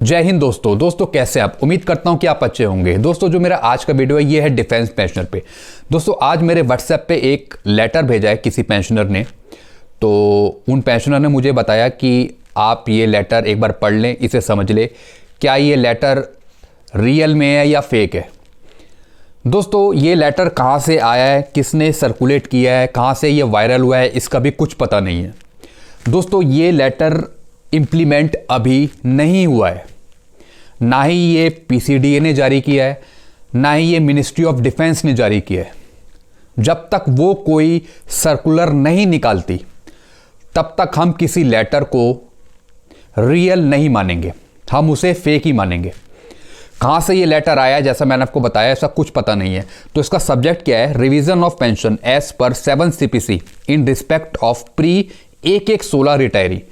जय हिंद दोस्तों कैसे आप। उम्मीद करता हूं कि आप अच्छे होंगे। दोस्तों जो मेरा आज का वीडियो है ये है डिफेंस पेंशनर पे। दोस्तों आज मेरे व्हाट्सएप पे एक लेटर भेजा है किसी पेंशनर ने। तो उन पेंशनर ने मुझे बताया कि आप ये लेटर एक बार पढ़ लें, इसे समझ लें क्या ये लेटर रियल में है या फेक है। दोस्तों ये लेटर कहाँ से आया है, किसने सर्कुलेट किया है, कहाँ से ये वायरल हुआ है, इसका भी कुछ पता नहीं है। दोस्तों ये लेटर इम्प्लीमेंट अभी नहीं हुआ है, ना ही ये पीसीडीए ने जारी किया है, ना ही ये मिनिस्ट्री ऑफ डिफेंस ने जारी किया है। जब तक वो कोई सर्कुलर नहीं निकालती तब तक हम किसी लेटर को रियल नहीं मानेंगे, हम उसे फेक ही मानेंगे। कहाँ से ये लेटर आया है, जैसा मैंने आपको बताया, ऐसा कुछ पता नहीं है। तो इसका सब्जेक्ट क्या है, revision of pension as per 7 CPC in respect of pre 1116 retiree.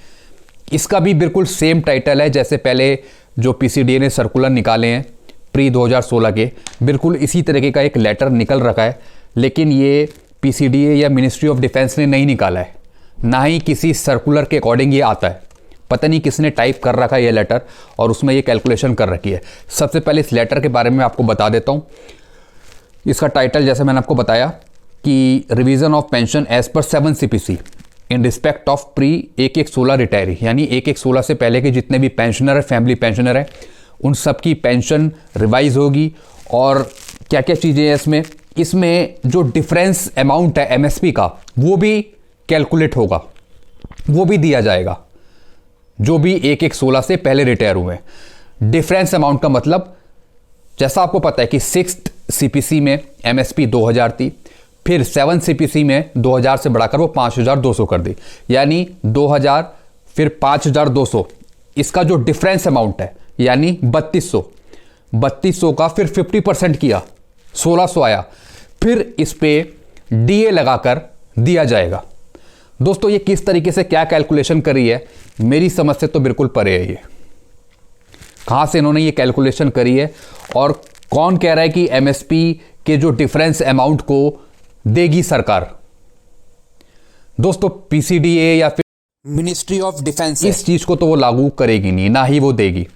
इसका भी बिल्कुल सेम टाइटल है जैसे पहले जो पीसीडीए ने सर्कुलर निकाले हैं प्री 2016 के, बिल्कुल इसी तरीके का एक लेटर निकल रखा है। लेकिन ये पीसीडीए या मिनिस्ट्री ऑफ डिफेंस ने नहीं निकाला है, ना ही किसी सर्कुलर के अकॉर्डिंग ये आता है। पता नहीं किसने टाइप कर रखा है ये लेटर और उसमें ये कैलकुलेशन कर रखी है। सबसे पहले इस लेटर के बारे में आपको बता देता हूँ। इसका टाइटल जैसे मैंने आपको बताया कि revision of pension as per 7 CPC in respect of pre 1116 retiree, यानी 1116 से पहले के जितने भी पेंशनर है, फैमिली पेंशनर है, उन सब की पेंशन रिवाइज होगी। और क्या क्या चीज़ें हैं इसमें जो डिफरेंस अमाउंट है एमएसपी का वो भी कैलकुलेट होगा, वो भी दिया जाएगा जो भी 1116 से पहले रिटायर हुए हैं। डिफरेंस अमाउंट का मतलब जैसा आपको पता है कि 6th CPC में एमएसपी 2000 थी, फिर 7 CPC में 2000 से बढ़ाकर वो 5200 कर दी, यानी 2000 फिर 5200, इसका जो डिफरेंस अमाउंट है यानी 3200 का फिर 50% किया, 1600 आया, फिर इस पे डीए लगाकर दिया जाएगा। दोस्तों ये किस तरीके से क्या कैलकुलेशन करी है, मेरी समझ से तो बिल्कुल परे है। ये कहाँ से इन्होंने ये कैलकुलेशन करी है और कौन कह रहा है कि एमएसपी के जो डिफरेंस अमाउंट को देगी सरकार। दोस्तों पीसीडीए या फिर मिनिस्ट्री ऑफ डिफेंस इस चीज को तो वो लागू करेगी नहीं, ना ही वो देगी।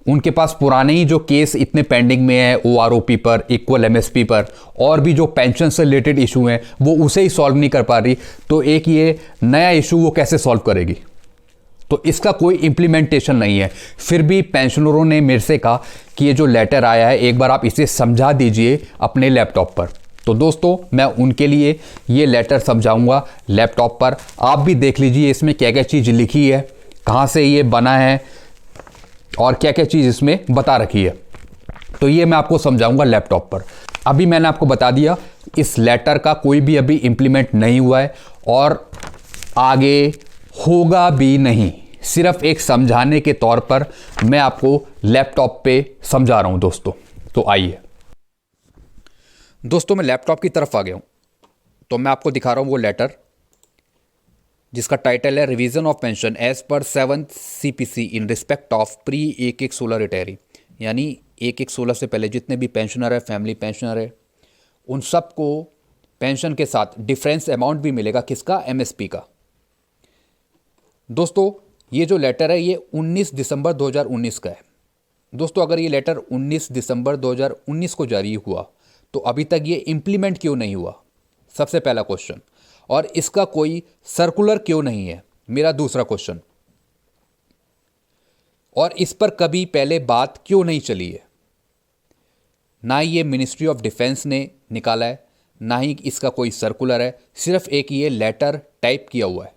उनके पास पुराने ही जो केस इतने पेंडिंग में है ओआरओपी पर, इक्वल एमएसपी पर, और भी जो पेंशन से रिलेटेड इशू हैं वो उसे ही सॉल्व नहीं कर पा रही, तो एक ये नया इशू वो कैसे सॉल्व करेगी। तो इसका कोई इंप्लीमेंटेशन नहीं है। फिर भी पेंशनरों ने मेरे से कहा कि ये जो लेटर आया है एक बार आप इसे समझा दीजिए अपने लैपटॉप पर। तो दोस्तों मैं उनके लिए ये लेटर समझाऊंगा लैपटॉप पर, आप भी देख लीजिए इसमें क्या क्या चीज़ लिखी है, कहाँ से ये बना है और क्या क्या चीज़ इसमें बता रखी है। तो ये मैं आपको समझाऊंगा लैपटॉप पर। अभी मैंने आपको बता दिया इस लेटर का कोई भी अभी इंप्लीमेंट नहीं हुआ है और आगे होगा भी नहीं, सिर्फ एक समझाने के तौर पर मैं आपको लैपटॉप पे समझा रहा हूं दोस्तों। तो आइए दोस्तों मैं लैपटॉप की तरफ आ गया हूं, तो मैं आपको दिखा रहा हूं वो लेटर जिसका टाइटल है revision of pension as per 7 CPC in respect of pre 1116 retiree, यानी 1116 से पहले जितने भी पेंशनर है, फैमिली पेंशनर है, उन सबको पेंशन के साथ डिफरेंस अमाउंट भी मिलेगा, किसका, एमएसपी का। दोस्तों ये जो लेटर है ये 19 दिसंबर 2019 का है। दोस्तों अगर ये लेटर 19 दिसंबर 2019 को जारी हुआ तो अभी तक ये इम्प्लीमेंट क्यों नहीं हुआ, सबसे पहला क्वेश्चन। और इसका कोई सर्कुलर क्यों नहीं है, मेरा दूसरा क्वेश्चन। और इस पर कभी पहले बात क्यों नहीं चली है। ना ही ये मिनिस्ट्री ऑफ डिफेंस ने निकाला है, ना ही इसका कोई सर्कुलर है, सिर्फ एक ये लेटर टाइप किया हुआ है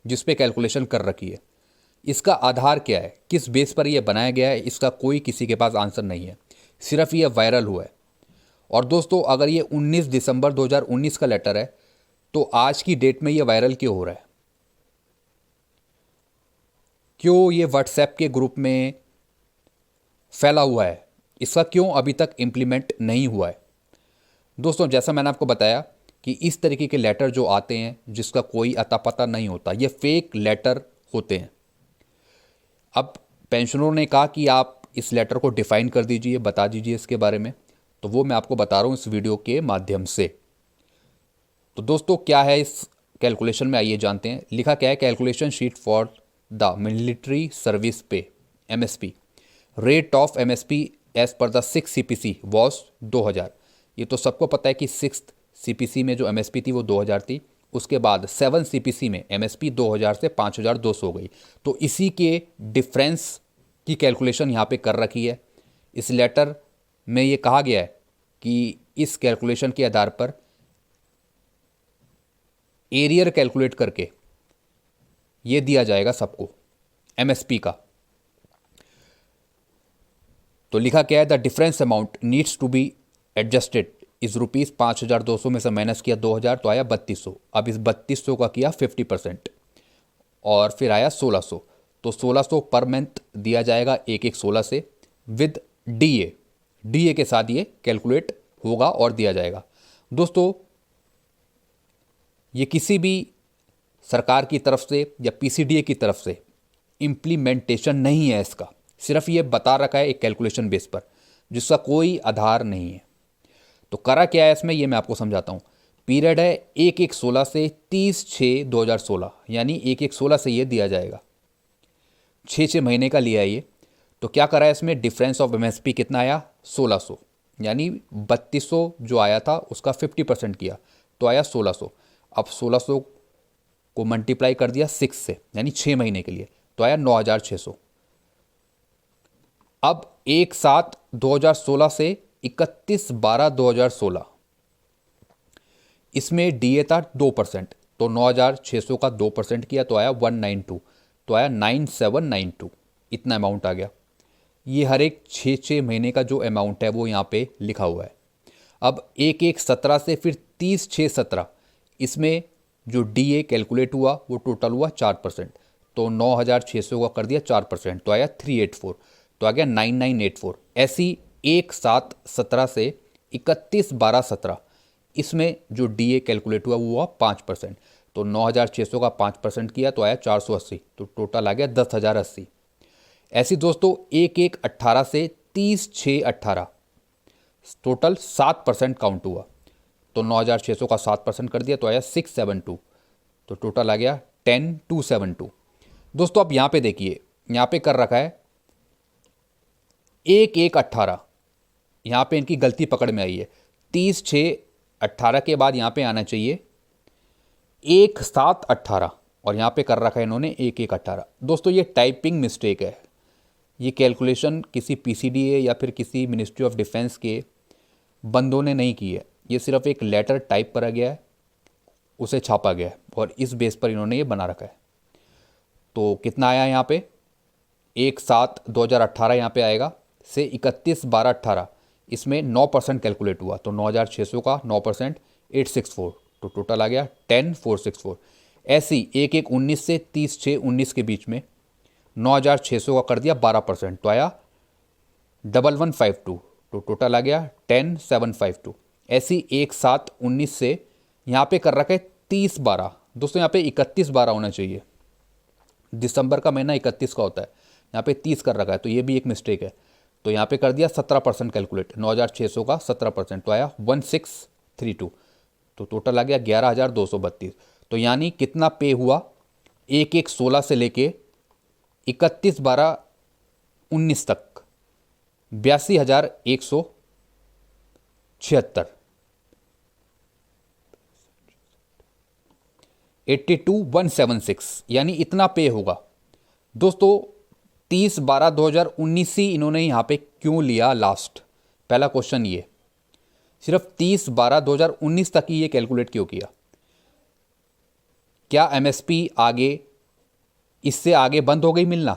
जिस पे कैलकुलेशन कर रखी है। इसका आधार क्या है, किस बेस पर यह बनाया गया है, इसका कोई किसी के पास आंसर नहीं है, सिर्फ ये वायरल हुआ है। और दोस्तों अगर ये 19 दिसंबर 2019 का लेटर है तो आज की डेट में ये वायरल क्यों हो रहा है, क्यों ये व्हाट्सएप के ग्रुप में फैला हुआ है, इसका क्यों अभी तक इम्प्लीमेंट नहीं हुआ है। दोस्तों जैसा मैंने आपको बताया कि इस तरीके के लेटर जो आते हैं जिसका कोई अता पता नहीं होता, ये फेक लेटर होते हैं। अब पेंशनरों ने कहा कि आप इस लेटर को डिफाइन कर दीजिए, बता दीजिए इसके बारे में, तो वो मैं आपको बता रहा हूँ इस वीडियो के माध्यम से। तो दोस्तों क्या है इस कैलकुलेशन में, आइए जानते हैं। लिखा क्या है, calculation sheet for the military service pay MSP rate of MSP as per the 6 CPC was 2000। ये तो सबको पता है कि 6 सीपीसी में जो एमएसपी थी वो 2000 थी। उसके बाद 7 सीपीसी में एमएसपी 2000 से 5200 हो गई। तो इसी के डिफरेंस की कैलकुलेशन यहाँ पे कर रखी है। इस लेटर में ये कहा गया है कि इस कैलकुलेशन के आधार पर एरियर कैलकुलेट करके ये दिया जाएगा सबको एमएसपी का। तो लिखा क्या है, the difference amount needs to be adjusted इस रुपीज़ 5200 में से माइनस किया 2000 तो आया 3200। अब इस 3200 का किया 50% और फिर आया 1600। तो 1600 पर मंथ दिया जाएगा एक एक 16 से विद डीए के साथ ये कैलकुलेट होगा और दिया जाएगा। दोस्तों ये किसी भी सरकार की तरफ से या पीसीडीए की तरफ से इम्प्लीमेंटेशन नहीं है, इसका सिर्फ ये बता रखा है एक कैलकुलेशन बेस पर जिसका कोई आधार नहीं है। तो करा क्या है इसमें, ये मैं आपको समझाता हूँ। पीरियड है 1/1/16 से 30/6/2016, यानी 1/1/16 से ये दिया जाएगा। 6 महीने का लिया है ये। तो क्या करा है इसमें, डिफरेंस ऑफ एमएसपी कितना आया 1600, यानी 3200 जो आया था उसका 50% किया तो आया 1600। अब 1600 को मल्टीप्लाई कर दिया 6 से, यानी 6 महीने के लिए तो आया 9600। अब 1/7/2016 से 31/12/2016 इसमें डीए था 2%, तो 9600 का 2% किया तो आया 192, तो आया 9792। इतना अमाउंट आ गया। ये हर एक 6 महीने का जो अमाउंट है वो यहाँ पे लिखा हुआ है। अब 1/1/17 से फिर 30/6/17 इसमें जो डीए कैलकुलेट हुआ वो टोटल हुआ 4%, तो 9600 का कर दिया 4% तो आया 384, तो आ गया 9984। ऐसी 1/7/17 से 31/12/17 इसमें जो डीए कैलकुलेट हुआ वो हुआ 5%, तो 9600 का 5% किया तो आया 480, तो टोटल आ गया 10,080। ऐसी दोस्तों 1/1/18 से 30/6/18 टोटल 7% काउंट हुआ, तो 9600 का 7% कर दिया तो आया 672, तो टोटल आ गया 10272। दोस्तों अब यहाँ पे देखिए, यहाँ पे कर रखा है 1/1/18, यहाँ पे इनकी गलती पकड़ में आई है। 30/6/18 के बाद यहाँ पे आना चाहिए 1/7/18 और यहाँ पे कर रखा है इन्होंने 1/1/18। दोस्तों ये टाइपिंग मिस्टेक है। ये कैलकुलेशन किसी पीसीडीए या फिर किसी मिनिस्ट्री ऑफ डिफेंस के बंदों ने नहीं की है। ये सिर्फ एक लेटर टाइप करा गया है, उसे छापा गया है और इस बेस पर इन्होंने ये बना रखा है। तो कितना आया यहाँ पे 1/7/2018 यहाँ पे आएगा से 31/12/18 इसमें 9% कैलकुलेट हुआ, तो 9600 का 9% 864, तो टोटल आ गया 10464। ऐसी 1/1/19 से 30/6/19 के बीच में 9600 का कर दिया 12%, तो आया 1152, तो टोटल आ गया 10752। ऐसी 1/7/19 से यहाँ पे कर रखा है 30/12। दोस्तों यहाँ पे 31/12 होना चाहिए, दिसंबर का महीना 31 का होता है, यहाँ पे 30 कर रखा है, तो ये भी एक मिस्टेक है। तो यहाँ पे कर दिया 17% कैलकुलेट, 9600 का 17%, तो आया 1632, तो टोटल आ गया 11232। तो यानी कितना पे हुआ 1/1/16 से लेके 31/12/19 तक 82,176, 82,176, यानी इतना पे होगा। दोस्तों 30/12/2019 ही इन्होंने यहाँ पे क्यों लिया लास्ट, पहला क्वेश्चन ये, सिर्फ 30/12/2019 तक ही ये कैलकुलेट क्यों किया? क्या एमएसपी आगे इससे आगे बंद हो गई मिलना?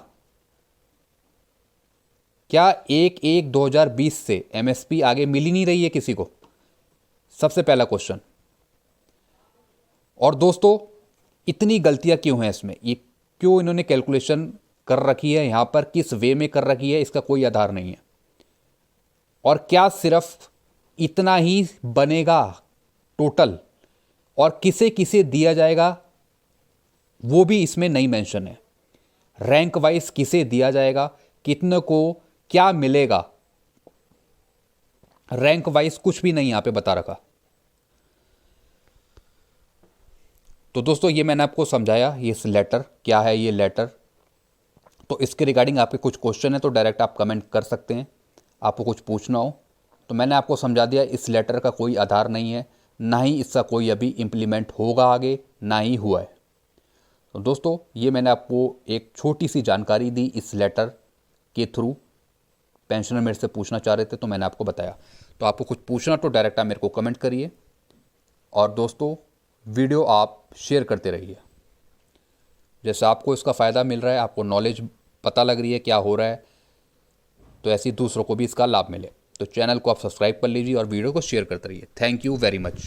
क्या 1/1/2020 से एमएसपी आगे मिल ही नहीं रही है किसी को? सबसे पहला क्वेश्चन। और दोस्तों इतनी गलतियां क्यों हैं इसमें, ये क्यों इन्होंने कैलकुलेशन कर रखी है यहाँ पर, किस वे में कर रखी है, इसका कोई आधार नहीं है। और क्या सिर्फ इतना ही बनेगा टोटल, और किसे किसे दिया जाएगा वो भी इसमें नहीं मेंशन है। रैंक वाइज किसे दिया जाएगा, कितने को क्या मिलेगा, रैंक वाइज कुछ भी नहीं यहां पे बता रखा। तो दोस्तों ये मैंने आपको समझाया ये लेटर क्या है, ये लेटर तो इसके रिगार्डिंग आपके कुछ क्वेश्चन है तो डायरेक्ट आप कमेंट कर सकते हैं। आपको कुछ पूछना हो तो मैंने आपको समझा दिया, इस लेटर का कोई आधार नहीं है, ना ही इसका कोई अभी इम्प्लीमेंट होगा आगे, ना ही हुआ है। तो दोस्तों ये मैंने आपको एक छोटी सी जानकारी दी इस लेटर के थ्रू। पेंशनर मेरे से पूछना चाह रहे थे तो मैंने आपको बताया। तो आपको कुछ पूछना तो डायरेक्ट आप मेरे को कमेंट करिए, और दोस्तों वीडियो आप शेयर करते रहिए। जैसे आपको इसका फ़ायदा मिल रहा है, आपको नॉलेज पता लग रही है क्या हो रहा है, तो ऐसे ही दूसरों को भी इसका लाभ मिले। तो चैनल को आप सब्सक्राइब कर लीजिए और वीडियो को शेयर करते रहिए। Thank you very much.